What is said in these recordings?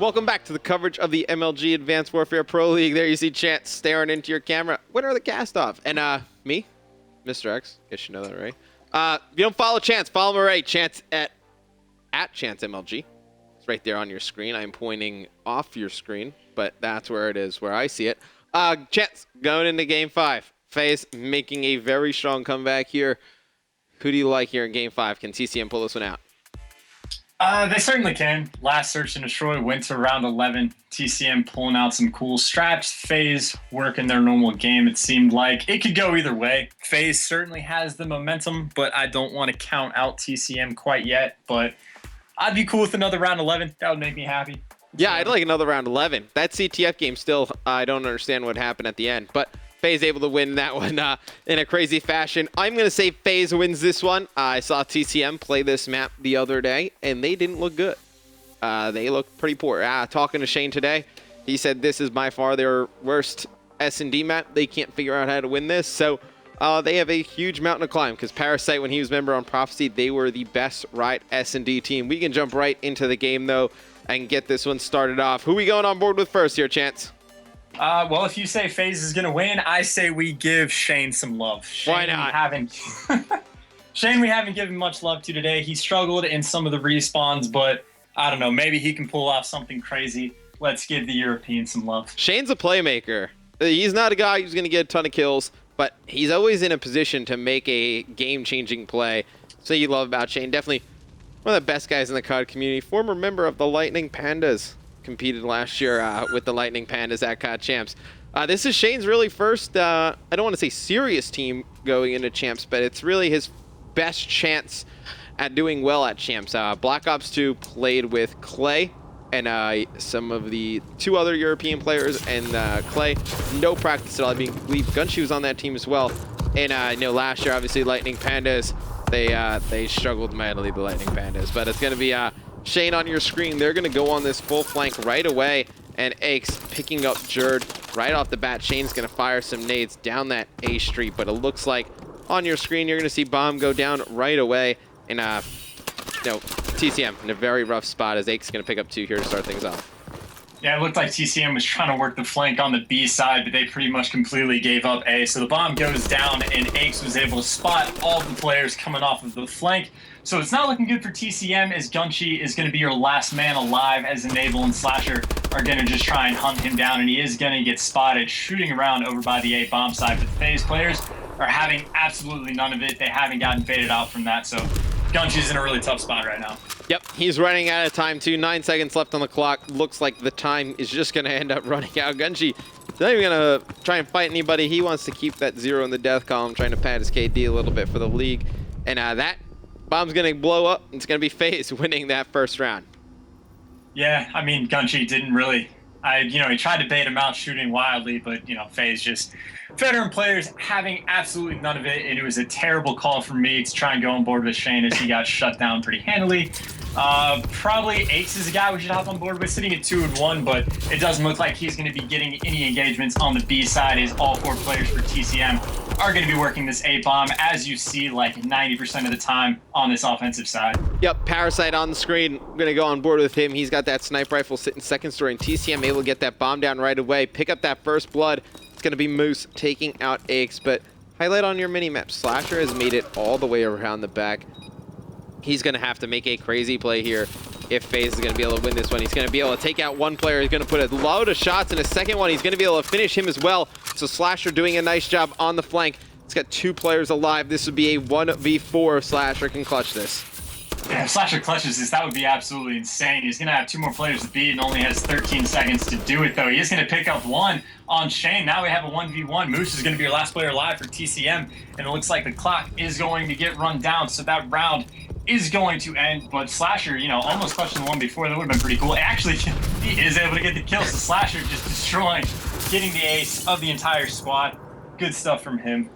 Welcome back to the coverage of the MLG Advanced Warfare Pro League. There you see Chance staring into your camera. Winner of the cast-off. And me, Mr. X. Guess you know that, right? If you don't follow Chance, follow him right. Chance at Chance MLG. It's right there on your screen. I'm pointing off your screen, but that's where it is, where I see it. Chance, going into Game 5. FaZe making a very strong comeback here. Who do you like here in Game 5? Can TCM pull this one out? They certainly can. Last Search and Destroy went to round 11. TCM pulling out some cool straps. FaZe working their normal game. It seemed like it could go either way. FaZe certainly has the momentum, but I don't want to count out TCM quite yet. But I'd be cool with another round 11. That would make me happy. Yeah, I'd like another round 11. That CTF game still, I don't understand what happened at the end. But FaZe able to win that one in a crazy fashion. I'm going to say FaZe wins this one. I saw TCM play this map the other day, and they didn't look good. They looked pretty poor. Talking to Shane today, he said this is by far their worst S&D map. They can't figure out how to win this. So they have a huge mountain to climb because Parasite, when he was member on Prophecy, they were the best right S&D team. We can jump right into the game, though, and get this one started off. Who we going on board with first here, Chance? Well, if you say FaZe is going to win, I say we give Shane some love. Shane, why not? Shane, we haven't given much love to today. He struggled in some of the respawns, but I don't know. Maybe he can pull off something crazy. Let's give the European some love. Shane's a playmaker. He's not a guy who's going to get a ton of kills, but he's always in a position to make a game-changing play. So you love about Shane. Definitely one of the best guys in the COD community. Former member of the Lightning Pandas. Competed last year with the Lightning Pandas at COD Champs. This is Shane's really first, I don't want to say serious team going into Champs, but it's really his best chance at doing well at Champs. Black Ops 2 played with Clay and some of the two other European players, and Clay, no practice at all. I believe Gunshi was on that team as well. And last year, obviously, Lightning Pandas, they struggled mightily, the Lightning Pandas. But it's going to be Shane on your screen. They're going to go on this full flank right away, and Aches picking up Jerd right off the bat. Shane's going to fire some nades down that A street, but it looks like on your screen you're going to see Bomb go down right away, and TCM in a very rough spot as Aches going to pick up 2 here to start things off. Yeah, it looked like TCM was trying to work the flank on the B side, but they pretty much completely gave up A. So the bomb goes down, and Aches was able to spot all the players coming off of the flank. So it's not looking good for TCM, as Gunshi is going to be your last man alive, as Enable and Slasher are going to just try and hunt him down, and he is going to get spotted shooting around over by the A bomb side. But the FaZe players are having absolutely none of it. They haven't gotten baited out from that, so Gunshi's in a really tough spot right now. Yep, he's running out of time too. 9 seconds left on the clock. Looks like the time is just going to end up running out. Gunshi not even going to try and fight anybody. He wants to keep that 0 in the death column, trying to pad his KD a little bit for the league. And that bomb's going to blow up. It's going to be FaZe winning that first round. Yeah, I mean, Gunshi didn't really... he tried to bait him out shooting wildly, but, FaZe just... Veteran players having absolutely none of it, and it was a terrible call for me to try and go on board with Shane as he got shut down pretty handily. Probably Aches is a guy we should hop on board with, sitting at 2-1, but it doesn't look like he's going to be getting any engagements on the B side, as all 4 players for TCM are going to be working this A bomb, as you see, like 90% of the time on this offensive side. Yep, Parasite on the screen. I'm going to go on board with him. He's got that sniper rifle sitting second story, and TCM able to get that bomb down right away, pick up that first blood. It's going to be Moose taking out Aches, but highlight on your mini-map, Slasher has made it all the way around the back. He's going to have to make a crazy play here if FaZe is going to be able to win this one. He's going to be able to take out one player. He's going to put a load of shots in a second one. He's going to be able to finish him as well. So Slasher doing a nice job on the flank. It's got 2 players alive. This would be a 1v4. Slasher can clutch this. Yeah, if Slasher clutches this, that would be absolutely insane. He's going to have 2 more players to beat and only has 13 seconds to do it, though. He is going to pick up 1 on Shane. Now we have a 1v1. Moose is going to be your last player alive for TCM, and it looks like the clock is going to get run down, so that round is going to end. But Slasher, almost clutched the one before. That would have been pretty cool. Actually, he is able to get the kill, so Slasher just destroying, getting the ace of the entire squad. Good stuff from him.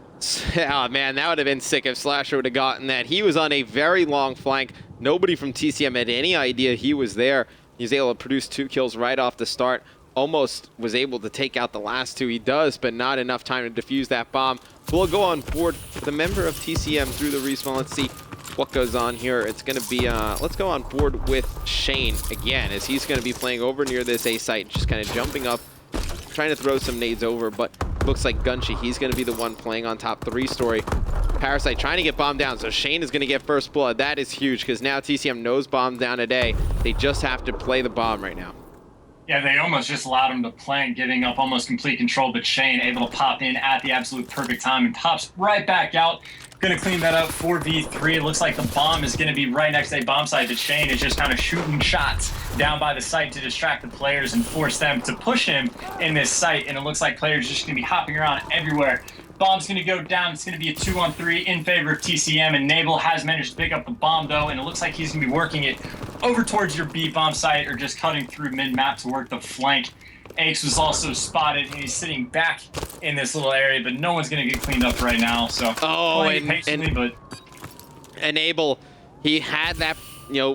Oh, man, that would have been sick if Slasher would have gotten that. He was on a very long flank. Nobody from TCM had any idea he was there. He was able to produce 2 kills right off the start. Almost was able to take out the last 2 he does, but not enough time to defuse that bomb. We'll go on board with a member of TCM through the respawn. Let's see what goes on here. It's going to be, let's go on board with Shane again, as he's going to be playing over near this A site, just kind of jumping up, trying to throw some nades over, but looks like Gunchi, he's going to be the one playing on top 3-story. Parasite trying to get bombed down, so Shane is going to get first blood. That is huge, because now TCM knows bomb down today. They just have to play the bomb right now. Yeah, they almost just allowed him to plant, giving up almost complete control, but Shane able to pop in at the absolute perfect time and pops right back out. Going to clean that up, 4v3. It looks like the bomb is going to be right next to a bomb site, but Shane is just kind of shooting shots down by the site to distract the players and force them to push him in this site, and it looks like players are just going to be hopping around everywhere. Bomb's going to go down. It's going to be a 2-on-3 in favor of TCM, and Nabel has managed to pick up the bomb, though, and it looks like he's going to be working it over towards your B bomb site or just cutting through mid-map to work the flank. Aches was also spotted, and he's sitting back in this little area, but no one's going to get cleaned up right now, so and Abel, he had that,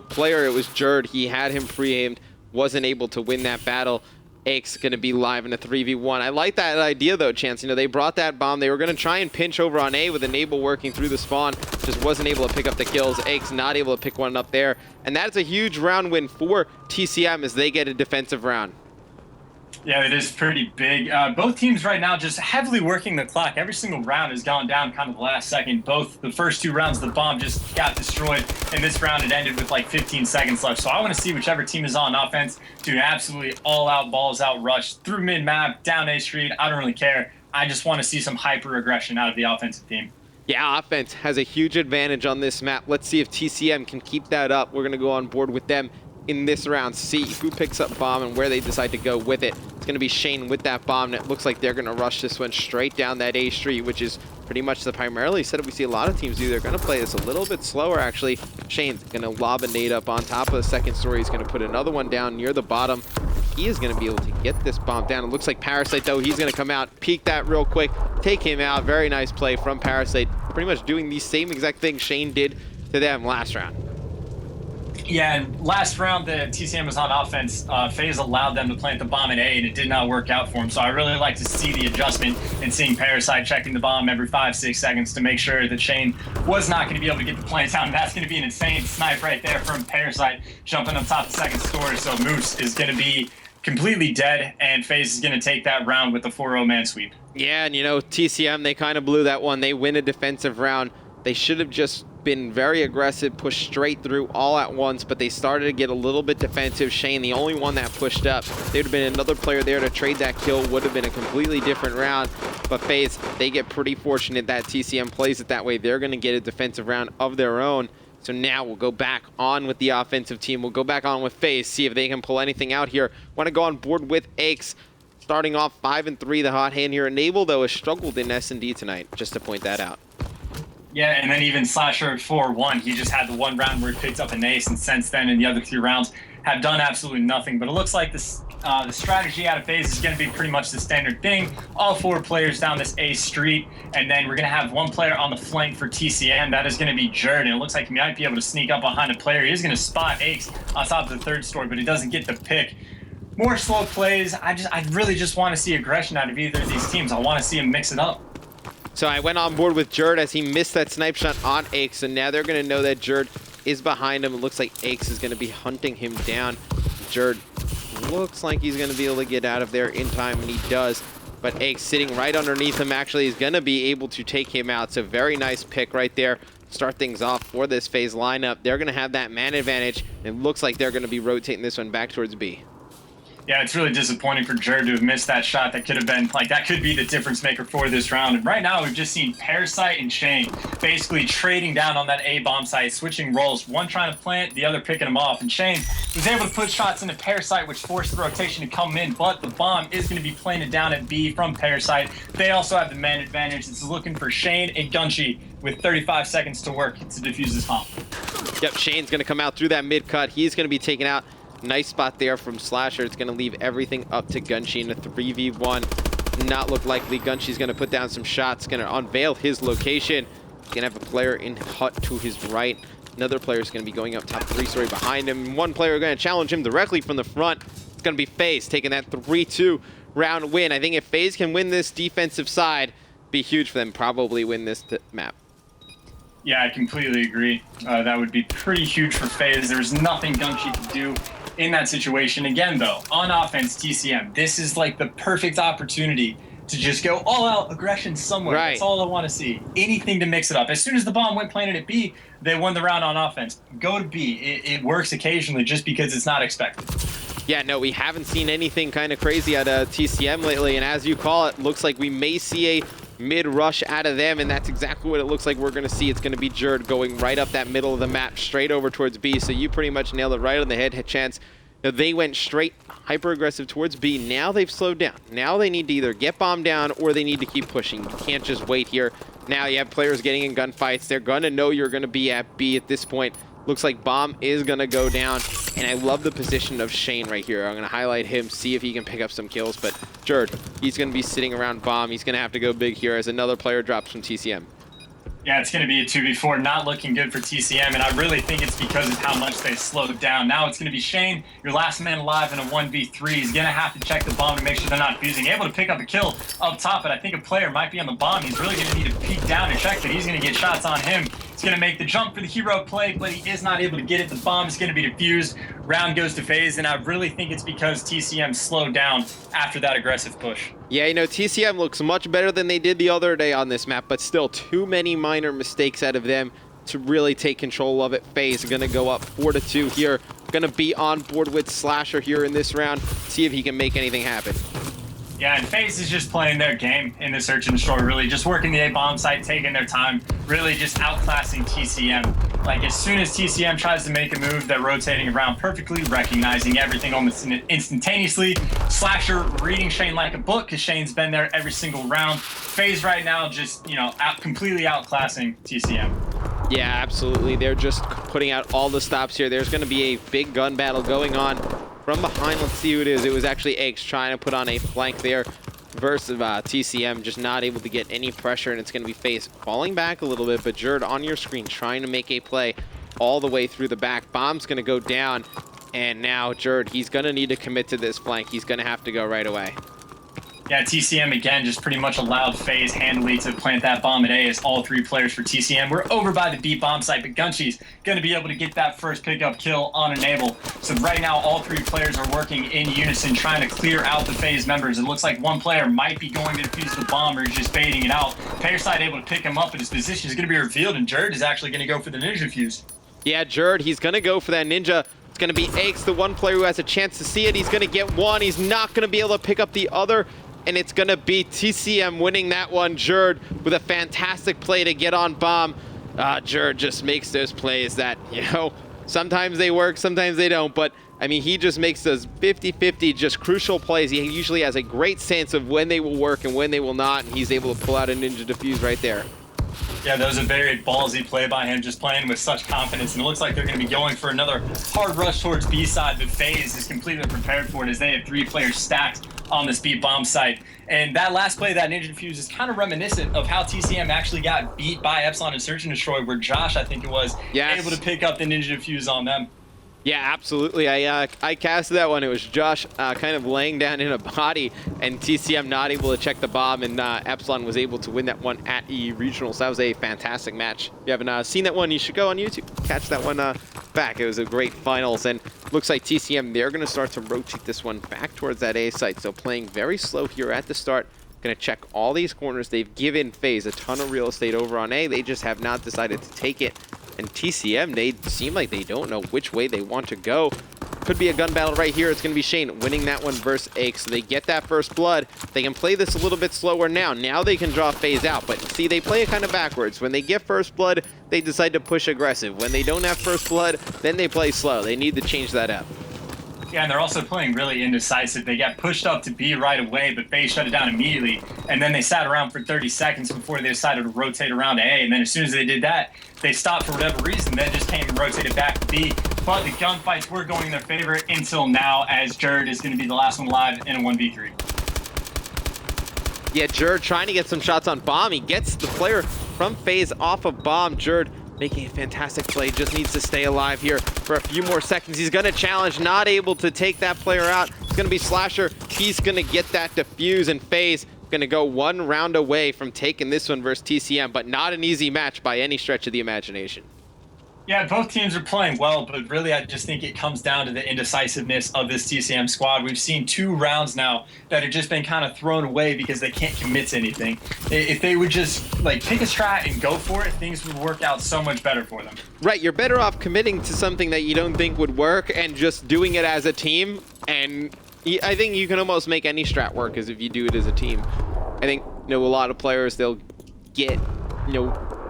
player, it was Jerd, he had him pre-aimed, wasn't able to win that battle. Ake's going to be live in a 3v1. I like that idea, though, Chance. They brought that bomb. They were going to try and pinch over on A with Enable working through the spawn. Just wasn't able to pick up the kills. Ake's not able to pick one up there. And that's a huge round win for TCM as they get a defensive round. Yeah, it is pretty big. Both teams right now just heavily working the clock. Every single round has gone down kind of the last second. Both the first 2 rounds, the bomb just got destroyed. And this round, it ended with like 15 seconds left. So I want to see whichever team is on offense do an absolutely all-out, balls-out rush through mid-map, down A Street. I don't really care. I just want to see some hyper-aggression out of the offensive team. Yeah, offense has a huge advantage on this map. Let's see if TCM can keep that up. We're going to go on board with them in this round, see who picks up bomb and where they decide to go with it. It's going to be Shane with that bomb, and it looks like they're going to rush this one straight down that A Street, which is pretty much the primarily setup we see a lot of teams do. They're going to play this a little bit slower, actually. Shane's going to lob a nade up on top of the second story. He's going to put another one down near the bottom. He is going to be able to get this bomb down. It looks like Parasite, though, he's going to come out, peek that real quick, take him out. Very nice play from Parasite. Pretty much doing the same exact thing Shane did to them last round. Yeah, and last round, the TCM was on offense. FaZe allowed them to plant the bomb in A, and it did not work out for him. So I really like to see the adjustment and seeing Parasite checking the bomb every 5-6 seconds to make sure that Shane was not going to be able to get the plant down. That's going to be an insane snipe right there from Parasite jumping on top of the second story. So Moose is going to be completely dead, and FaZe is going to take that round with the 4-0 man sweep. Yeah, and TCM, they kind of blew that one. They win a defensive round. They should have just been very aggressive, pushed straight through all at once, but they started to get a little bit defensive. Shane, the only one that pushed up. There'd have been another player there to trade that kill, would have been a completely different round. But FaZe, they get pretty fortunate that TCM plays it that way. They're going to get a defensive round of their own. So now we'll go back on with the offensive team. We'll go back on with FaZe, see if they can pull anything out here. Want to go on board with Aches. Starting off 5-3, the hot hand here. Enable, though, has struggled in S&D tonight, just to point that out. Yeah, and then even Slasher at 4-1, he just had the one round where he picked up an ace, and since then in the other 3 rounds have done absolutely nothing. But it looks like this, the strategy out of FaZe is going to be pretty much the standard thing. All 4 players down this A Street, and then we're going to have 1 player on the flank for TCM. That is going to be Jerd, and it looks like he might be able to sneak up behind a player. He is going to spot Aches on top of the 3rd story, but he doesn't get the pick. More slow plays. I really just want to see aggression out of either of these teams. I want to see him mix it up. So I went on board with Jerd as he missed that snipe shot on Aches, and now they're going to know that Jerd is behind him. It looks like Aches is going to be hunting him down. Jerd looks like he's going to be able to get out of there in time, and he does. But Aches sitting right underneath him actually is going to be able to take him out. So very nice pick right there. Start things off for this FaZe lineup. They're going to have that man advantage. It looks like they're going to be rotating this one back towards B. Yeah, it's really disappointing for Jerd to have missed that shot. That could have been, that could be the difference maker for this round. And right now, we've just seen Parasite and Shane basically trading down on that A bomb site, switching roles. One trying to plant, the other picking them off. And Shane was able to put shots into Parasite, which forced the rotation to come in. But the bomb is going to be planted down at B from Parasite. They also have the man advantage. It's looking for Shane and Gunchi with 35 seconds to work to defuse this bomb. Yep, Shane's going to come out through that mid cut. He's going to be taken out. Nice spot there from Slasher. It's going to leave everything up to Gunchi in a 3v1. Not look likely. Gunshi's going to put down some shots. Going to unveil his location. He's going to have a player in hut to his right. Another player is going to be going up top 3-story behind him. One player going to challenge him directly from the front. It's going to be FaZe taking that 3-2 round win. I think if FaZe can win this defensive side, be huge for them. Probably win this map. Yeah, I completely agree. That would be pretty huge for FaZe. There's nothing Gunchi could do in that situation. Again, though, on offense, TCM, this is like the perfect opportunity to just go all-out aggression somewhere. Right. That's all I want to see. Anything to mix it up. As soon as the bomb went planted at B, they won the round on offense. Go to B. It works occasionally just because it's not expected. Yeah, no, we haven't seen anything kind of crazy out of TCM lately, and as you call it, looks like we may see a mid-rush out of them, and that's exactly what it looks like we're going to see. It's going to be Jerd going right up that middle of the map, straight over towards B, so you pretty much nailed it right on the head. Chance, you know, they went straight hyper-aggressive towards B. Now they've slowed down. Now they need to either get bomb down or they need to keep pushing. You can't just wait here. Now you have players getting in gunfights. They're going to know you're going to be at B at this point. Looks like bomb is going to go down, and I love the position of Shane right here. I'm going to highlight him, see if he can pick up some kills, but Jerd, he's going to be sitting around bomb. He's going to have to go big here as another player drops from TCM. Yeah, it's going to be a 2v4, not looking good for TCM, and I really think it's because of how much they slowed down. Now it's going to be Shane, your last man alive in a 1v3. He's going to have to check the bomb to make sure they're not fusing. Able to pick up a kill up top, but I think a player might be on the bomb. He's really going to need to peek down and check that he's going to get shots on him. He's going to make the jump for the hero play, but he is not able to get it. The bomb is going to be diffused. Round goes to FaZe, and I really think it's because TCM slowed down after that aggressive push. Yeah, you know, TCM looks much better than they did the other day on this map, but still too many minor mistakes out of them to really take control of it. FaZe going to go up 4-2 here. Going to be on board with Slasher here in this round. See if he can make anything happen. Yeah, and FaZe is just playing their game in the search and destroy, really just working the A bomb site, taking their time, really just outclassing TCM. Like, as soon as TCM tries to make a move, they're rotating around perfectly, recognizing everything almost instantaneously. Slasher reading Shane like a book, because Shane's been there every single round. FaZe right now just, you know, completely outclassing TCM. Yeah, absolutely. They're just putting out all the stops here. There's going to be a big gun battle going on from behind. Let's see who it is. It was actually Eggs trying to put on a flank there versus TCM, just not able to get any pressure, and it's going to be FaZe falling back a little bit, but Jerd on your screen trying to make a play all the way through the back. Bomb's going to go down, and now Jerd, he's going to need to commit to this flank. He's going to have to go right away. Yeah, TCM again just pretty much allowed FaZe handily to plant that bomb at A as all three players for TCM. We're over by the B bomb site, but Gunchi's going to be able to get that first pickup kill on Enable. So right now, all three players are working in unison, trying to clear out the FaZe members. It looks like one player might be going to defuse the bomb, or he's just baiting it out. Parasite able to pick him up, but his position is going to be revealed, and Jerd is actually going to go for the ninja fuse. Yeah, Jerd, he's going to go for that ninja. It's going to be Aches, the one player who has a chance to see it. He's going to get one. He's not going to be able to pick up the other. And it's going to be TCM winning that one. Jerd with a fantastic play to get on bomb. Jerd just makes those plays that, you know, sometimes they work, sometimes they don't. But, I mean, he just makes those 50-50 just crucial plays. He usually has a great sense of when they will work and when they will not. And he's able to pull out a ninja diffuse right there. Yeah, that was a very ballsy play by him, just playing with such confidence. And it looks like they're going to be going for another hard rush towards B side, but FaZe is completely prepared for it as they have three players stacked on this B bomb site. And that last play, that ninja diffuse, is kind of reminiscent of how TCM actually got beat by Epsilon and Search and Destroy, where Josh, I think it was, able to pick up the ninja diffuse on them. Yeah, absolutely. I casted that one. It was Josh kind of laying down in a body, and TCM not able to check the bomb, and Epsilon was able to win that one at E Regional. So that was a fantastic match. If you haven't seen that one, you should go on YouTube, catch that one back. It was a great finals, and looks like TCM, they're going to start to rotate this one back towards that A site. So playing very slow here at the start. Going to check all these corners. They've given FaZe a ton of real estate over on A. They just have not decided to take it. And TCM, they seem like they don't know which way they want to go. Could be a gun battle right here. It's going to be Shane winning that one versus Ake. So they get that first blood. They can play this a little bit slower now. Now they can draw FaZe out. But see, they play it kind of backwards. When they get first blood, they decide to push aggressive. When they don't have first blood, then they play slow. They need to change that up. Yeah, and they're also playing really indecisive. They got pushed up to B right away, but FaZe shut it down immediately. And then they sat around for 30 seconds before they decided to rotate around to A. And then as soon as they did that, they stopped for whatever reason. Then just came and rotated back to B. But the gunfights were going in their favor until now, as Jerd is going to be the last one alive in a 1v3. Yeah, Jerd trying to get some shots on bomb. He gets the player from FaZe off of bomb. Jerd making a fantastic play, just needs to stay alive here for a few more seconds. He's gonna challenge, not able to take that player out. It's gonna be Slasher. He's gonna get that defuse, and FaZe going to go one round away from taking this one versus TCM, but not an easy match by any stretch of the imagination. Yeah, both teams are playing well, but really I just think it comes down to the indecisiveness of this TCM squad. We've seen 2 rounds now that have just been kind of thrown away because they can't commit to anything. If they would just like pick a strat and go for it, things would work out so much better for them. Right, you're better off committing to something that you don't think would work and just doing it as a team. And I think you can almost make any strat work as if you do it as a team. I think, a lot of players, they'll get,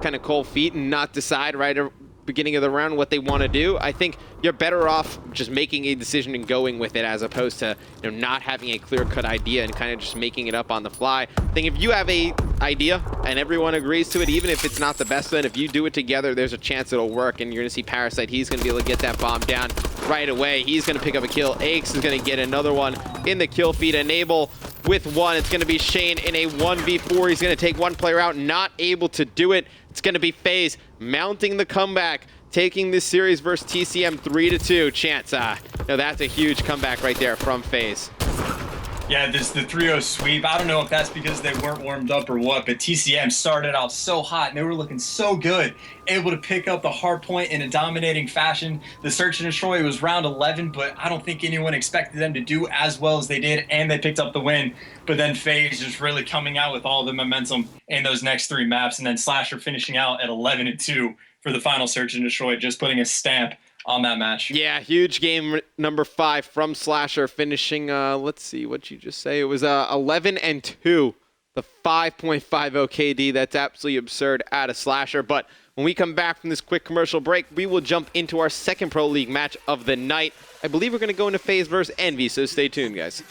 kind of cold feet and not decide right at the beginning of the round what they want to do. I think you're better off just making a decision and going with it as opposed to, not having a clear-cut idea and kind of just making it up on the fly. I think if you have a idea and everyone agrees to it, even if it's not the best one, if you do it together, there's a chance it'll work, and you're going to see Parasite. He's going to be able to get that bomb down right away. He's going to pick up a kill. Aches is going to get another one in the kill feed. Enable with one. It's going to be Shane in a 1v4. He's going to take one player out, not able to do it. It's going to be FaZe mounting the comeback, taking this series versus TCM 3-2. Chance, now that's a huge comeback right there from FaZe. Yeah, this the 3-0 sweep. I don't know if that's because they weren't warmed up or what, but TCM started out so hot and they were looking so good, able to pick up the hard point in a dominating fashion. The search and destroy was round 11, but I don't think anyone expected them to do as well as they did, and they picked up the win. But then FaZe just really coming out with all the momentum in those next 3 maps, and then Slasher finishing out at 11-2 for the final search and destroy, just putting a stamp on that match. Yeah, huge game number 5 from Slasher, finishing, let's see, what'd you just say? It was 11-2, the 5.50 KD. That's absolutely absurd out of Slasher. But when we come back from this quick commercial break, we will jump into our second Pro League match of the night. I believe we're going to go into FaZe versus Envy, so stay tuned, guys.